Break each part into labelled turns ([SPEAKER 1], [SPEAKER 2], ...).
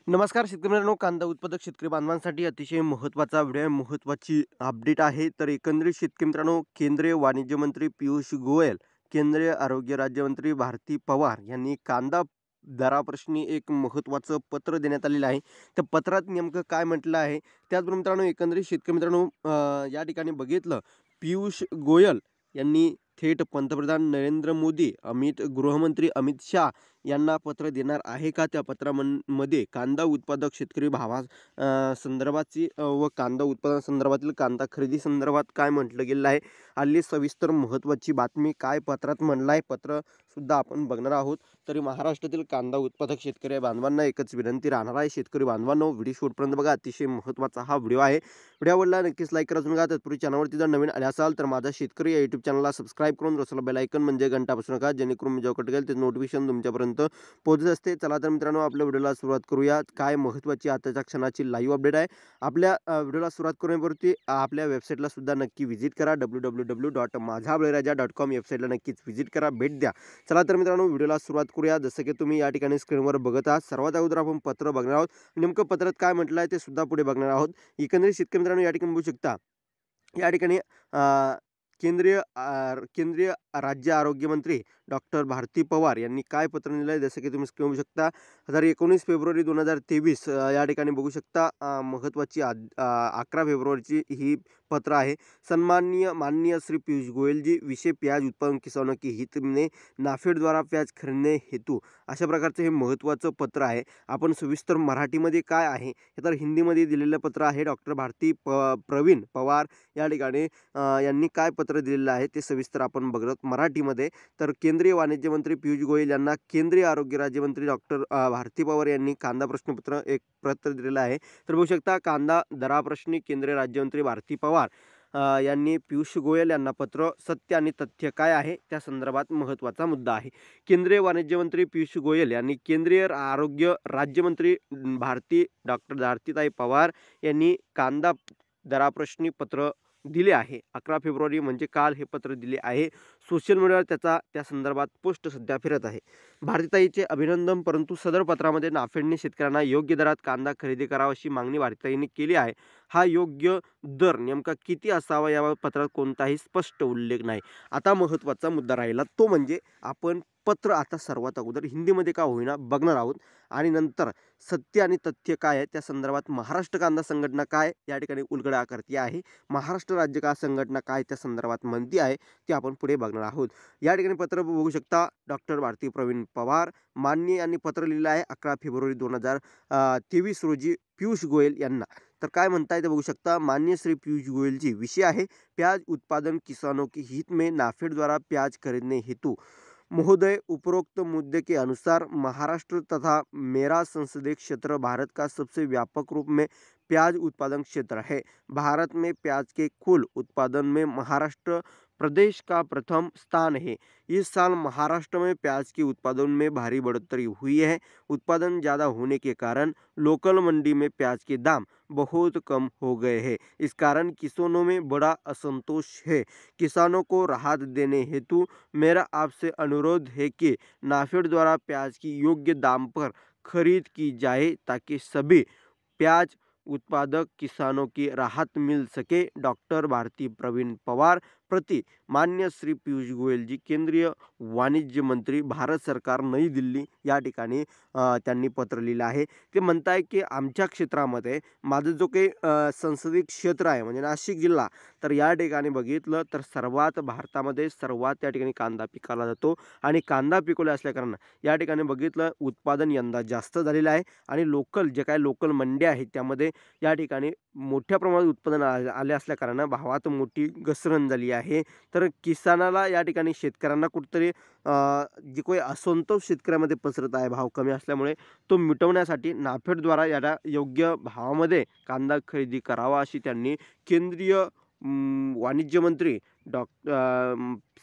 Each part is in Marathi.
[SPEAKER 1] नमस्कार शेतकरी मित्रांनो, कांदा उत्पादक शेतकरी बांधवांसाठी अतिशय महत्त्वाचा व्हिडिओ आहे, महत्त्वाची अपडेट आहे. तर एकंदरीत शेतकरी मित्रांनो, केंद्रीय वाणिज्य मंत्री पियुष गोयल, केंद्रीय आरोग्य राज्यमंत्री भारती पवार यांनी कांदा दराप्रश्नी एक महत्त्वाचं पत्र देण्यात आलेलं आहे. त्या पत्रात नेमकं काय म्हटलं आहे, त्याचबरोबर मित्रांनो एकंदरीत शेतकरी मित्रांनो या ठिकाणी बघितलं, पियुष गोयल यांनी थेट पंतप्रधान नरेंद्र मोदी, गृहमंत्री अमित शाह यांना पत्र देणार आहे का? त्या पत्रामध्ये कांदा उत्पादक शेतकरी संदर्भाची व कांदा उत्पादनासंदर्भातील कांदा खरेदी संदर्भात काय म्हटलं गेलेलं आहे. हल्ली सविस्तर महत्त्वाची बातमी काय पत्रात म्हणलं आहे, पत्र सुद्धा आपण बघणार आहोत. तरी महाराष्ट्रातील कांदा उत्पादक शेतकरी बांधवांना एकच विनंती राहणार आहे, शेतकरी बांधवांनो व्हिडिओ शेवटपर्यंत बघा, अतिशय महत्त्वाचा हा व्हिडिओ आहे. व्हिडिओ आवडला नक्कीच लाईक करा. बघा तत्पूर्वी चॅनलवरती जर नवीन आले असाल तर माझा शेतकरी या यूट्यूब चॅनलला सबस्क्राईब करून रसला बेल आयकन म्हणजे घंटा बसू नका, जेणेकरून मी जेव्हा कट करेल ते नोटिफिकेशन तुमच्यापर्यंत पोहोचत असते. चला तर मित्रांनो, आपल्या व्हिडिओला सुरुवात करूया. काय महत्त्वाची आताच्या क्षणाची लाईव्ह अपडेट आहे. आपल्या व्हिडिओला सुरुवात करण्यापूर्वी आपल्या वेबसाईटला सुद्धा नक्की व्हिजिट करा. www.माझाबळीराजा.com वेबसाईटला नक्कीच व्हिजिट करा, भेट द्या. चला तर मित्रांनो, व्हिडिओला सुरुवात करूया. जसं की तुम्ही या ठिकाणी स्क्रीनवर बघत आहात, सर्वात अगोदर आपण पत्र बघणार आहोत. नेमकं पत्रात काय म्हटलं आहे ते सुद्धा पुढे बघणार आहोत. एकंदरीत शेतकरी मित्रांनो या ठिकाणी बघू शकता, या ठिकाणी केंद्रीय राज्य आरोग्यमंत्री डॉक्टर भारती पवार यांनी काय पत्र लिहिलं आहे, जसं की तुम्ही स्क्रीन बघू शकता. 19 फेब्रुवारी 2023 या ठिकाणी बघू शकता. महत्त्वाची 11 फेब्रुवारीची ही पत्र आहे. माननीय श्री पीयूष गोयल जी, विषय प्याज उत्पादन किसानों के हित में नाफेड द्वारा प्याज खरीदने हेतू, अशा प्रकारचं हे महत्त्वाचं पत्र आहे. आपण सविस्तर मराठीमध्ये काय आहे हे तर हिंदीमध्ये दिलेलं पत्र आहे. डॉक्टर प्रवीण पवार या ठिकाणी यांनी काय पत्र दिलेलं आहे ते सविस्तर आपण बघत मराठीमध्ये. तर केंद्रीय वाणिज्य मंत्री पियुष गोयल यांना केंद्रीय आरोग्य राज्यमंत्री डॉक्टर भारती पवार यांनी कांदा प्रश्नपत्र एक पत्र दिलेलं आहे. तर बघू शकता, कांदा दराप्रश्नी केंद्रीय राज्यमंत्री भारती पवार यांनी पियुष गोयल यांना पत्र. सत्य आणि तथ्य काय आहे त्या संदर्भात महत्त्वाचा मुद्दा आहे. केंद्रीय वाणिज्य मंत्री पियुष गोयल यांनी केंद्रीय आरोग्य राज्यमंत्री डॉक्टर भारतीताई पवार यांनी कांदा दराप्रश्नी पत्र दिले आहे. 11 फेब्रुवारी म्हणजे काल हे पत्र दिले आहे. सोशल मीडियावर त्या संदर्भात पोस्ट सध्या फिरत आहे. भारतीताईचे अभिनंदन, परंतु सदर पत्रामध्ये नाफेडने शेतकऱ्यांना योग्य दरात कांदा खरेदी करावा अशी मागणी भारतीताईंनी केली आहे. हा योग्य दर नेमका किती असावा याबाबत पत्रात कोणताही स्पष्ट उल्लेख नाही. आता महत्त्वाचा मुद्दा राहिला तो म्हणजे आपण पत्र आता सर्वात अगोदर हिंदीमध्ये का होईना बघणार आहोत आणि नंतर सत्य आणि तथ्य काय आहे त्या संदर्भात महाराष्ट्र कांदा संघटना काय या ठिकाणी उलगडा करते आहे, महाराष्ट्र राज्य का संघटना काय त्या संदर्भात म्हणती आहे ते आपण पुढे बघणार आहोत. या ठिकाणी पत्र बघू शकता. डॉक्टर भारती प्रवीण पवार मान्य यांनी पत्र लिहिलं आहे 11 फेब्रुवारी 2023 रोजी पियुष गोयल यांना. तर काय म्हणताय ते बघू शकता. माननीय श्री पीयूष गोयल जी, विषय आहे प्याज उत्पादन किसानों के हित में नाफेड द्वारा प्याज खरीदने हेतु। महोदय, उपरोक्त मुद्दे के अनुसार महाराष्ट्र तथा मेरा संसदीय क्षेत्र भारत का सबसे व्यापक रूप में प्याज उत्पादन क्षेत्र है। भारत में प्याज के कुल उत्पादन में महाराष्ट्र प्रदेश का प्रथम स्थान है। इस साल महाराष्ट्र में प्याज के उत्पादन में भारी बढ़ोतरी हुई है। उत्पादन ज़्यादा होने के कारण लोकल मंडी में प्याज के दाम बहुत कम हो गए हैं। इस कारण किसानों में बड़ा असंतोष है। किसानों को राहत देने हेतु मेरा आपसे अनुरोध है कि नाफेड द्वारा प्याज की योग्य दाम पर खरीद की जाए ताकि सभी प्याज उत्पादक किसानों की राहत मिल सके। डॉक्टर भारती प्रवीण पवार प्रति मान्य श्री पीयूष गोयल जी, केंद्रीय वाणिज्य मंत्री, भारत सरकार, नई दिल्ली या ठिकाणी त्यांनी पत्र लिहिलं आहे. ते म्हणताय की आमच्या क्षेत्रामध्ये माझं जो काही संसदीय क्षेत्र आहे म्हणजे नाशिक जिल्हा, तर या ठिकाणी बघितलं तर सर्वात भारतामध्ये सर्वात या ठिकाणी कांदा पिकवला जातो आणि कांदा पिकवला असल्याकारणानं या ठिकाणी बघितलं उत्पादन यंदा जास्त झालेलं आहे आणि लोकल मंड्या आहेत त्यामध्ये या ठिकाणी मोठ्या प्रमाणात उत्पादन आले असल्याकारणानं भावात मोठी घसरण झाली आहे. तर किसानाला या ठिकाणी शेतकऱ्यांना कुठेतरी जे काही असंतोष शेतकऱ्यामध्ये पसरत आहे भाव कमी असल्यामुळे, तो मिटवण्यासाठी नाफेडद्वारा याला योग्य भावामध्ये कांदा खरेदी करावा अशी त्यांनी केंद्रीय वाणिज्य मंत्री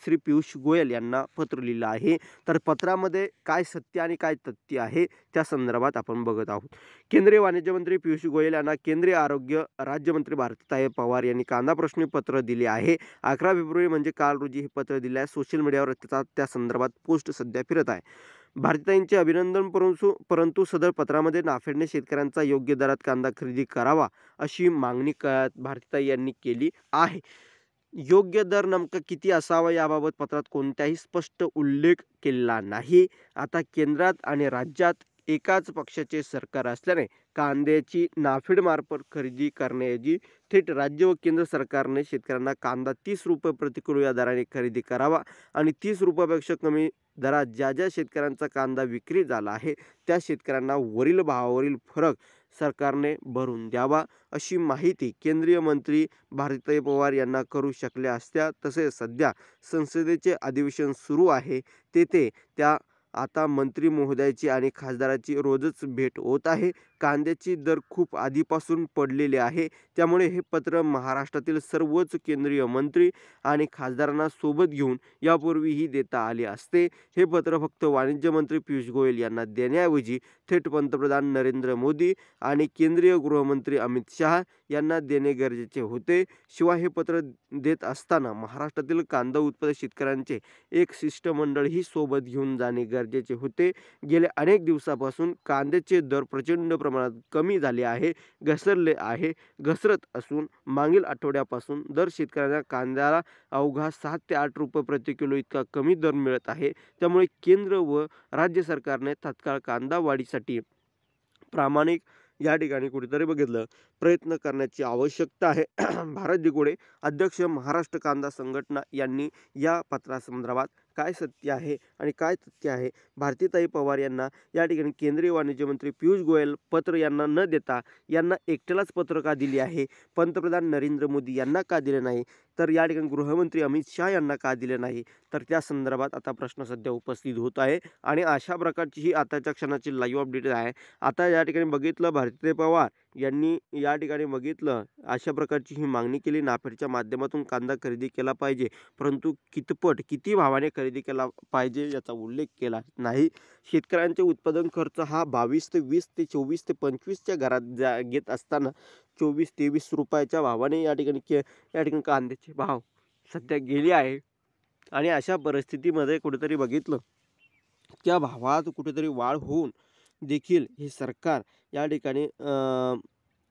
[SPEAKER 1] श्री पियुष गोयल यांना पत्र लिहिलं आहे. तर पत्रामध्ये काय सत्य आणि काय तथ्य आहे त्या संदर्भात आपण बघत आहोत. केंद्रीय वाणिज्य मंत्री पियुष गोयल यांना केंद्रीय आरोग्य राज्यमंत्री भारतीताई पवार यांनी कांदा प्रश्नी पत्र दिले आहे. 11 फेब्रुवारी म्हणजे काल रोजी हे पत्र दिले आहे. सोशल मीडियावर त्या संदर्भात पोस्ट सध्या फिरत आहे. भारतीताईंचे अभिनंदन, परंतु सदर पत्रामध्ये नाफेडने शेतकऱ्यांचा योग्य दरात कांदा खरेदी करावा अशी मागणी भारतीताई यांनी केली आहे. योग्य दर नेमका किती असावा याबाबत पत्रात कोणताही स्पष्ट उल्लेख केलेला नाही. आता केंद्रात आणि राज्यात एकाच पक्षाचे सरकार असल्याने कांद्याची नाफेडमार्फत खरेदी करण्याऐवजी थेट राज्य व केंद्र सरकारने शेतकऱ्यांना कांदा 30 रुपये प्रति किलो या दराने खरेदी करावा आणि 30 रुपयापेक्षा कमी दरात ज्या ज्या शेतकऱ्यांचा कांदा विक्री झाला आहे त्या शेतकऱ्यांना वरील भावावरील फरक सरकारने भरून द्यावा अशी माहिती केंद्रीय मंत्री भारतीताई पवार यांना करू शकल्या असत्या. तसेच सध्या संसदेचे अधिवेशन सुरू आहे, तेथे त्या आता मंत्री महोदयाची आणि खासदाराची रोजच भेट होत आहे. कांद्याची दर खूप आधीपासून पडलेले आहे, त्यामुळे हे पत्र महाराष्ट्रातील सर्वच केंद्रीय मंत्री आणि खासदारांना सोबत घेऊन यापूर्वीही देता आले असते. हे पत्र फक्त वाणिज्य मंत्री पियुष गोयल यांना देण्याऐवजी थेट पंतप्रधान नरेंद्र मोदी आणि केंद्रीय गृहमंत्री अमित शहा यांना देणे गरजेचे होते. शिवाय हे पत्र देत असताना महाराष्ट्रातील कांदा उत्पादक शेतकऱ्यांचे एक शिष्टमंडळही सोबत घेऊन जाणे गरजेचे होते. गेल्या अनेक दिवसापासून कांद्याचे दर प्रचंड प्रमाणात कमी झाले आहे, घसरत असून मागील आठवड्यापासून दर शेतकऱ्यांना कांद्याला अवघा 7 ते 8 रुपये प्रति किलो इतका कमी दर मिळत आहे. त्यामुळे केंद्र व राज्य सरकारने तात्काळ कांदा वाढीसाठी प्रामाणिक या ठिकाणी कुठेतरी बघितलं प्रयत्न करण्याची आवश्यकता आहे. भारत दिगोडे अध्यक्ष महाराष्ट्र कांदा संघटना यांनी या पत्रासंदर्भात काय सत्य आहे आणि काय तथ्य आहे, भारतीताई पवार यांना या ठिकाणी केंद्रीय वाणिज्य मंत्री पियुष गोयल पत्र यांना न देता यांना एकट्यालाच पत्र का दिले आहे, पंतप्रधान नरेंद्र मोदी यांना का दिले नाही, तर या ठिकाणी गृहमंत्री अमित शहा यांना का दिले नाही, तर त्या संदर्भात आता प्रश्न सध्या उपस्थित होत आहे. आणि अशा प्रकारची ही आताच्या क्षणाची लाईव्ह अपडेट आहे. आता या ठिकाणी बघितलं भारतीताई पवार यांनी या ठिकाणी बघितलं अशा प्रकारची ही मागणी केली, नाफेडच्या माध्यमातून कांदा खरेदी केला पाहिजे, परंतु किती भावाने खरेदी केला पाहिजे याचा उल्लेख केला नाही. शेतकऱ्यांचे उत्पादन खर्च हा 22 ते 20 ते 24 ते 25च्या घरात घेत असताना 24-23 रुपयाच्या भावाने या ठिकाणी कांद्याचे भाव सध्या गेले आहे. आणि अशा परिस्थितीमध्ये कुठेतरी बघितलं त्या भावात कुठेतरी वाढ होऊन देखील हे सरकार या ठिकाणी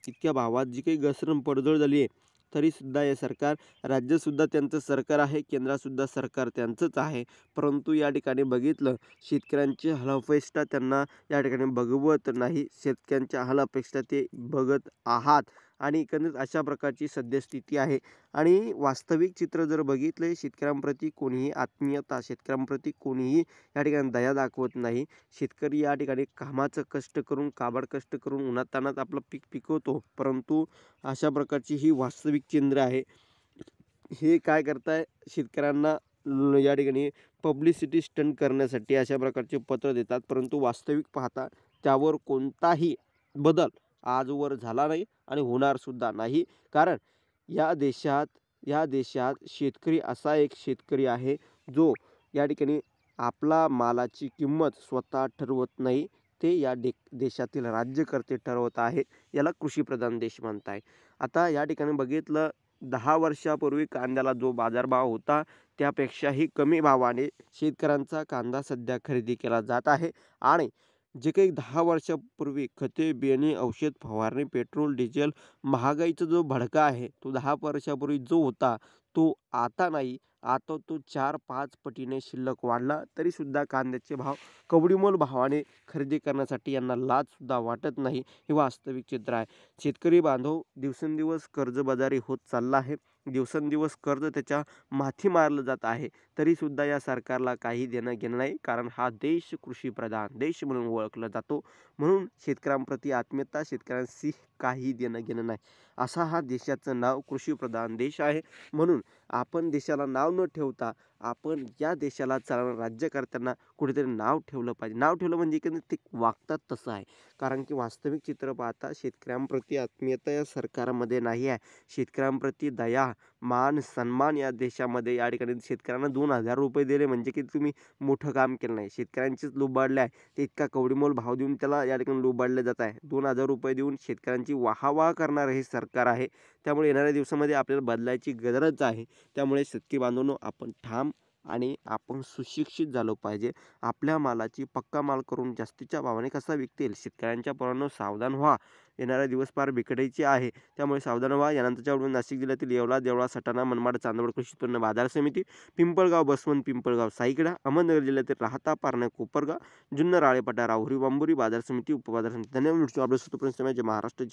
[SPEAKER 1] इतक्या भावात जी काही घसरण पडझड झाली आहे तरीसुद्धा हे सरकार, राज्यसुद्धा त्यांचं सरकार आहे, केंद्रातसुद्धा सरकार त्यांचंच आहे, परंतु या ठिकाणी बघितलं शेतकऱ्यांची हलाफेष्टा त्यांना या ठिकाणी बघवत नाही. शेतकऱ्यांच्या हलाफेष्टा ते बघत आहात आणि एकंदरीत अशा प्रकारची सद्यस्थिती आहे. आणि वास्तविक चित्र जर बघितले शेतकऱ्यांप्रती कोणीही आत्मीयता, शेतकऱ्यांप्रती कोणीही या ठिकाणी दया दाखवत नाही. शेतकरी या ठिकाणी कामाचं कष्ट करून, काबाड कष्ट करून उन्हातान्हात आपलं पीक पिकवतो, परंतु अशा प्रकारची ही वास्तविक चित्र आहे. हे काय करताय, शेतकऱ्यांना या ठिकाणी पब्लिसिटी स्टंट करण्यासाठी अशा प्रकारचे पत्र देतात, परंतु वास्तविक पाहता त्यावर कोणताही बदल आजवर झाला नाही आणि होणार सुद्धा नाही. कारण या देशात शेतकरी असा एक शेतकरी आहे जो या ठिकाणी आपला मालाची किंमत स्वतः ठरवत नाही, ते या देशातील राज्यकर्ते ठरवत आहे. याला कृषीप्रधान देश म्हणताय. आता या ठिकाणी बघितलं 10 वर्षापूर्वी कांद्याला जो बाजारभाव होता त्यापेक्षाही कमी भावाने शेतकऱ्यांचा कांदा सध्या खरेदी केला जात आहे. आणि जे काही 10 वर्षापूर्वी खते, बियाणे, औषध फवारणी, पेट्रोल, डिझेल महागाईचा जो भडका आहे तो 10 वर्षापूर्वी जो होता तो आता नाही. आता तो 4-5 पटीने शिल्लक वाढला, तरीसुद्धा कांद्याचे भाव कवडीमोल भावाने खरेदी करण्यासाठी यांना लाजसुद्धा वाटत नाही. हे वास्तविक चित्र आहे. शेतकरी बांधव दिवसेंदिवस कर्जबाजारी होत चालला आहे, दिवसेंदिवस कर्ज त्याच्या माथी मारलं जात आहे, तरीसुद्धा या सरकारला काही देणं घेणं नाही. कारण हा देश कृषीप्रधान देश म्हणून ओळखला जातो, म्हणून शेतकऱ्यांप्रती आत्मीयता, शेतकऱ्यांशी काही देणं घेणं नाही. असा हा देशाचं नाव कृषीप्रधान देश आहे. म्हणून आपण देशाला नाव न ठेवता आपण या देशाला चालवणाऱ्या राज्यकर्त्यांना कुठेतरी नाव ठेवलं पाहिजे. नाव ठेवलं म्हणजे की ते वागतात तसं आहे. कारण की वास्तविक चित्र पाहता शेतकऱ्यांप्रती आत्मीयता या सरकारमध्ये नाही आहे. शेतकऱ्यांप्रती दया, मान, सन्मान या देशामध्ये या ठिकाणी शेतकऱ्यांना 2,000 रुपये दिले म्हणजे की तुम्ही मोठं काम केलं नाही. शेतकऱ्यांचीच लुबाडले आहे, ते इतका कवडीमोल भाव देऊन त्याला या ठिकाणी लुबाडले जात आहे. 2,000 रुपये देऊन शेतकऱ्यांची वाहावाह करणारं हे सरकार आहे. त्यामुळे येणाऱ्या दिवसामध्ये आपल्याला बदलायची गरज आहे. त्यामुळे शेतकरी बांधवांनो, आपण ठाम आणि आपण सुशिक्षित झालो पाहिजे. आपल्या मालाची पक्का माल करून जास्तीच्या भावाने कसा विकता येईल. शेतकऱ्यांच्या पोरांनो सावधान व्हा. येणारा दिवस फार बिकटायचे आहे. त्यामुळे सावधान व्हा. यानंतरच्या व्हिडिओ नाशिक जिल्ह्यातील येवला, देवळा, सटाणा, मनमाड, चांदवड कृषी उत्पन्न बाजार समिती, पिंपळगाव, बसवंत, पिंपळगाव, साईकडा, अहमदनगर जिल्ह्यातील राहता, पारणे, कोपरगाव, जुन्नर, आळेपाटा, राहुरी, बांबुरी बाजार समिती, उपबाजार समिती. धन्यवाद. महाराष्ट्र